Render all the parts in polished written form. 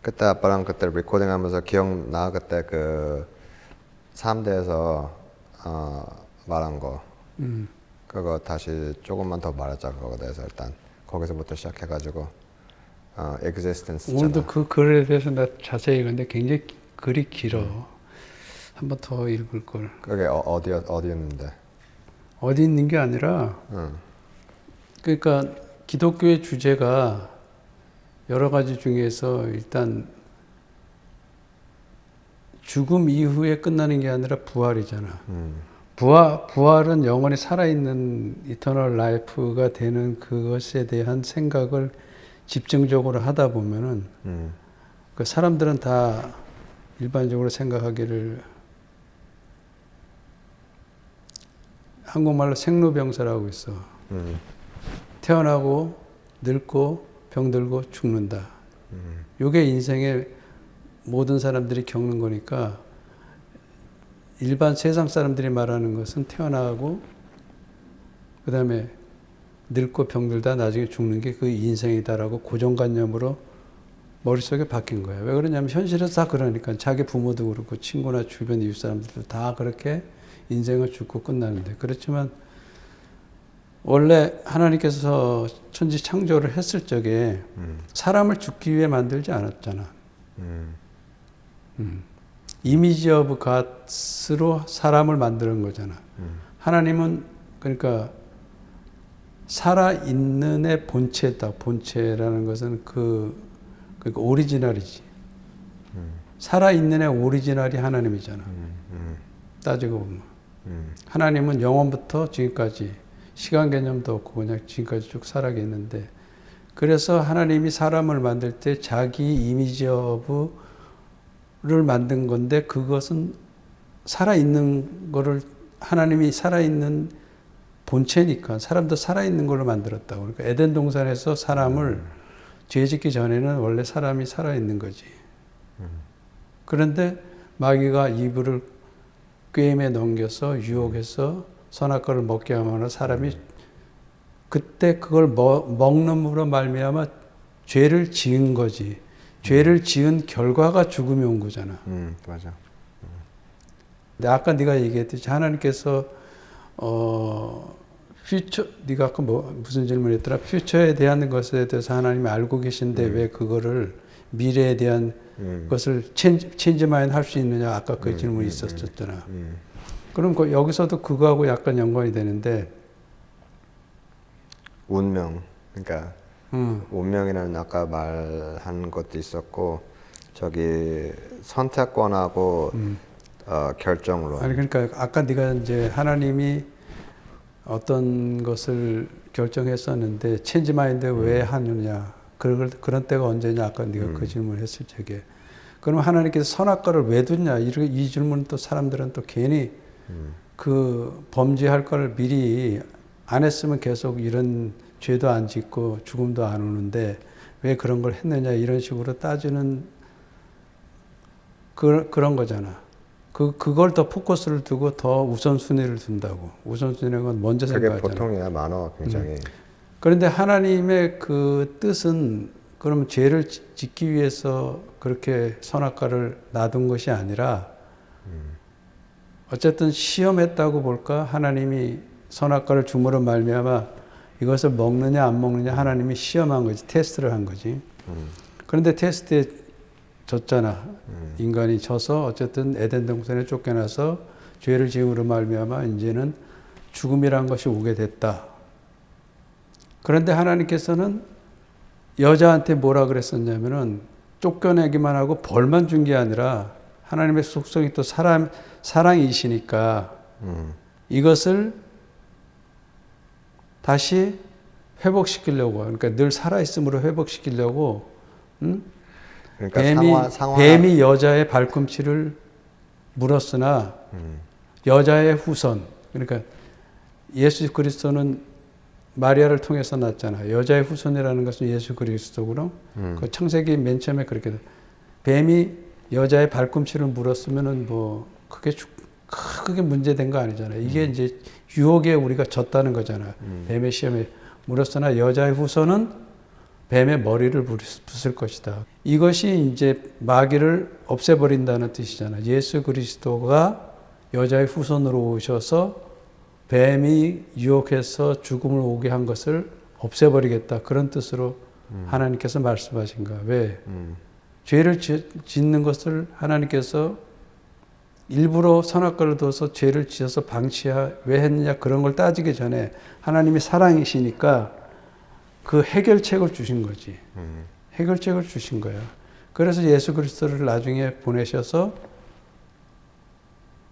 그때 아빠랑 그때 리코딩하면서 기억나? 그때 그 3대에서 말한 거. 그거 다시 조금만 더 말하자. 그거에 대해서 일단 거기서부터 시작해가지고 existence 오늘도 있잖아. 그 글에 대해서 나 자세히 읽었는데 굉장히 글이 길어. 한 번 더 읽을 걸. 그게 어디였는데? 어디 있는 게 아니라, 그러니까 기독교의 주제가 여러 가지 중에서 일단 죽음 이후에 끝나는 게 아니라 부활이잖아. 부활은 영원히 살아있는 이터널 라이프가 되는 그것에 대한 생각을 집중적으로 하다 보면은 그 사람들은 다 일반적으로 생각하기를 한국말로 생로병사라고 있어. 태어나고 늙고 병들고 죽는다. 이게 인생의 모든 사람들이 겪는 거니까 일반 세상 사람들이 말하는 것은 태어나고 그 다음에 늙고 병들다 나중에 죽는 게 그 인생이다라고 고정관념으로 머릿속에 박힌 거예요. 왜 그러냐면 현실에서 다 그러니까 자기 부모도 그렇고 친구나 주변 이웃 사람들도 다 그렇게 인생을 죽고 끝나는데 그렇지만 원래 하나님께서 천지 창조를 했을 적에 사람을 죽기 위해 만들지 않았잖아. 이미지 오브 갓으로 사람을 만드는 거잖아. 하나님은 그러니까 살아있는의 본체다. 본체라는 것은 그러니까 오리지널이지. 살아있는의 오리지널이 하나님이잖아. 따지고 보면. 하나님은 영원부터 지금까지 시간 개념도 없고 그냥 지금까지 쭉 살아계는데 그래서 하나님이 사람을 만들 때 자기 이미지 오브를 만든 건데 그것은 살아있는 거를 하나님이 살아있는 본체니까 사람도 살아있는 걸로 만들었다고. 그러니까 에덴 동산에서 사람을 죄 짓기 전에는 원래 사람이 살아있는 거지. 그런데 마귀가 이브를 꾀임에 넘겨서 유혹해서 선악과를 먹게 하면 사람이 그때 그걸 먹는으로 말미암아 죄를 지은 거지. 죄를 지은 결과가 죽음이 온 거잖아. 맞아. 근데 아까 네가 얘기했듯이 하나님께서 퓨처 네가 아까 무슨 질문했더라? 퓨처에 대한 것에 대해서 하나님이 알고 계신데 왜 그거를 미래에 대한 것을 체인지 마인드 할 수 있느냐? 아까 그 질문이 있었잖아. 그럼 여기서도 그거하고 약간 연관이 되는데 운명. 그러니까 운명이라는 아까 말한 것도 있었고 저기 선택권하고 결정론. 아니 그러니까 아까 네가 이제 하나님이 어떤 것을 결정했었는데 체인지 마인드 왜 하느냐? 그런 때가 언제냐? 아까 네가 그 질문을 했을 적에 그럼 하나님께서 선악과를 왜 뒀냐? 이 질문은 또 사람들은 또 괜히 그 범죄할 걸 미리 안 했으면 계속 이런 죄도 안 짓고 죽음도 안 오는데 왜 그런 걸 했느냐 이런 식으로 따지는 그런 거잖아. 그걸 더 포커스를 두고 더 우선순위를 둔다고. 우선순위는 건 먼저 생각하잖아. 그게 보통이야 많아 굉장히. 그런데 하나님의 그 뜻은 그러면 죄를 짓기 위해서 그렇게 선악과를 놔둔 것이 아니라 어쨌든 시험했다고 볼까? 하나님이 선악과를 줌으로 말미암아 이것을 먹느냐 안 먹느냐 하나님이 시험한 거지. 테스트를 한 거지. 그런데 테스트에 졌잖아. 인간이 져서 어쨌든 에덴 동산에 쫓겨나서 죄를 지음으로 말미암아 이제는 죽음이란 것이 오게 됐다. 그런데 하나님께서는 여자한테 뭐라 그랬었냐면은 쫓겨내기만 하고 벌만 준 게 아니라 하나님의 속성이 또 사랑이시니까 이것을 다시 회복시키려고 그러니까 늘 살아있음으로 회복시키려고 그러니까 뱀이 여자의 발꿈치를 물었으나 여자의 후손 그러니까 예수 그리스도는 마리아를 통해서 났잖아. 여자의 후손이라는 것은 예수 그리스도고로 그 창세기 맨 처음에 그렇게 뱀이 여자의 발꿈치를 물었으면은 뭐 크게 문제된 거 아니잖아. 이게 이제 유혹에 우리가 졌다는 거잖아. 뱀의 시험에 물었으나 여자의 후손은 뱀의 머리를 부술 것이다. 이것이 이제 마귀를 없애버린다는 뜻이잖아. 예수 그리스도가 여자의 후손으로 오셔서 뱀이 유혹해서 죽음을 오게 한 것을 없애버리겠다. 그런 뜻으로 하나님께서 말씀하신 거야. 왜? 죄를 짓는 것을 하나님께서 일부러 선악과를 둬서 죄를 지어서 왜 했느냐 그런 걸 따지기 전에 하나님이 사랑이시니까 그 해결책을 주신 거지. 해결책을 주신 거야. 그래서 예수 그리스도를 나중에 보내셔서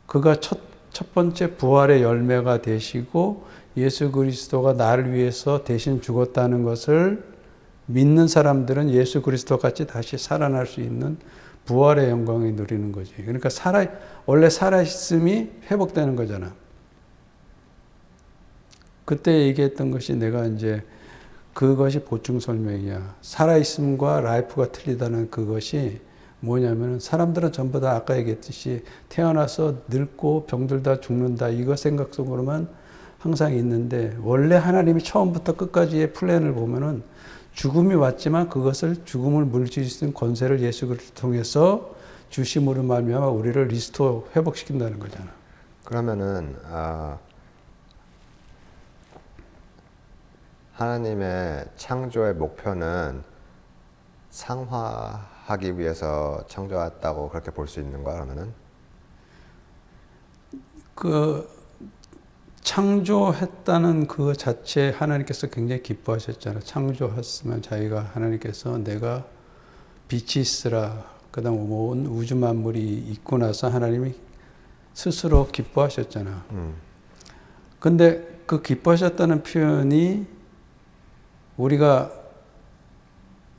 그가 첫 번째 부활의 열매가 되시고 예수 그리스도가 나를 위해서 대신 죽었다는 것을 믿는 사람들은 예수 그리스도 같이 다시 살아날 수 있는 부활의 영광을 누리는 거지. 그러니까 원래 살아있음이 회복되는 거잖아. 그때 얘기했던 것이 내가 이제 그것이 보충 설명이야. 살아있음과 라이프가 틀리다는 그것이 뭐냐면은 사람들은 전부 다 아까 얘기했듯이 태어나서 늙고 병들다 죽는다 이거 생각 속으로만 항상 있는데 원래 하나님이 처음부터 끝까지의 플랜을 보면은 죽음이 왔지만 그것을 죽음을 물리칠 수 있는 권세를 예수 그리스도를 통해서 주심으로 말미암아 우리를 리스토어 회복시킨다는 거잖아. 그러면은 하나님의 창조의 목표는 상화하기 위해서 창조했다고 그렇게 볼 수 있는 거야, 그러면은? 그 창조했다는 그 자체 하나님께서 굉장히 기뻐하셨잖아요. 창조했으면 자기가 하나님께서 내가 빛이 있으라 그다음 온 우주 만물이 있고 나서 하나님이 스스로 기뻐하셨잖아. 근데 그 기뻐하셨다는 표현이 우리가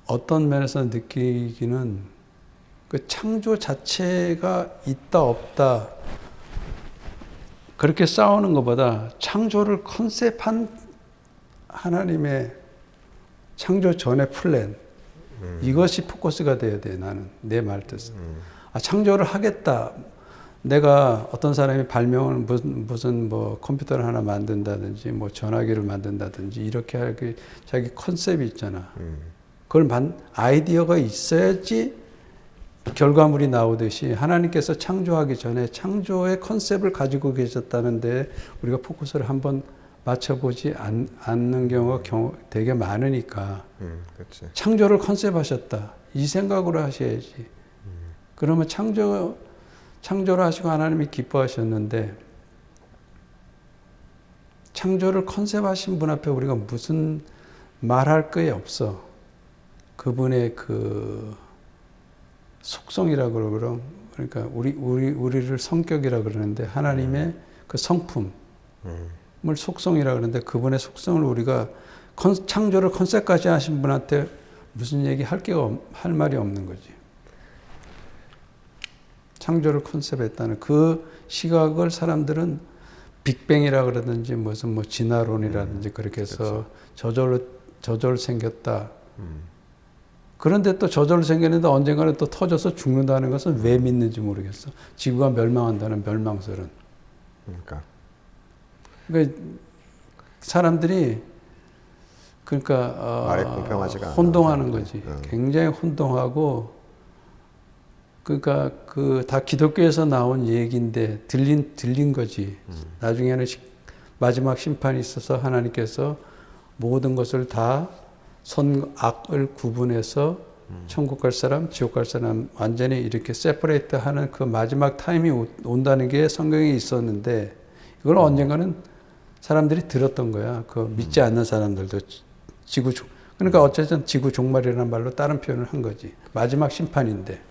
어떤 면에서 느끼기는 그 창조 자체가 있다 없다 그렇게 싸우는 것보다 창조를 컨셉한 하나님의 창조 전의 플랜 이것이 포커스가 돼야 돼. 나는 내 말 뜻은 창조를 하겠다. 내가 어떤 사람이 발명을 무슨 뭐 컴퓨터를 하나 만든다든지 뭐 전화기를 만든다든지 이렇게 하기 자기 컨셉이 있잖아. 그걸 아이디어가 있어야지 결과물이 나오듯이 하나님께서 창조하기 전에 창조의 컨셉을 가지고 계셨다는데 우리가 포커스를 한번 맞춰보지 않는 경우가 되게 많으니까 그치. 창조를 컨셉하셨다 이 생각으로 하셔야지. 그러면 창조를 하시고 하나님이 기뻐하셨는데 창조를 컨셉하신 분 앞에 우리가 무슨 말할 게 없어. 그분의 그 속성이라고 그러니까 우리를 성격이라고 그러는데 하나님의 그 성품을 속성이라고 그러는데 그분의 속성을 우리가 창조를 컨셉까지 하신 분한테 무슨 얘기 할 말이 없는 거지. 창조를 컨셉했다는 그 시각을 사람들은 빅뱅이라 그러든지 무슨 뭐 진화론이라든지 그렇게 해서 저절로 생겼다. 그런데 또 저절로 생겼는데 언젠가는 또 터져서 죽는다는 것은 왜 믿는지 모르겠어. 지구가 멸망한다는 멸망설은. 그러니까 사람들이 말에 공평하지가 않아. 혼동하는 거지. 굉장히 혼동하고 그러니까 그 다 기독교에서 나온 얘기인데 들린 거지. 나중에는 마지막 심판이 있어서 하나님께서 모든 것을 다 선악을 구분해서 천국 갈 사람, 지옥 갈 사람 완전히 이렇게 세퍼레이트 하는 그 마지막 타임이 온다는 게 성경에 있었는데 이걸 언젠가는 사람들이 들었던 거야. 그 믿지 않는 사람들도 그러니까 어쨌든 지구 종말이라는 말로 다른 표현을 한 거지. 마지막 심판인데.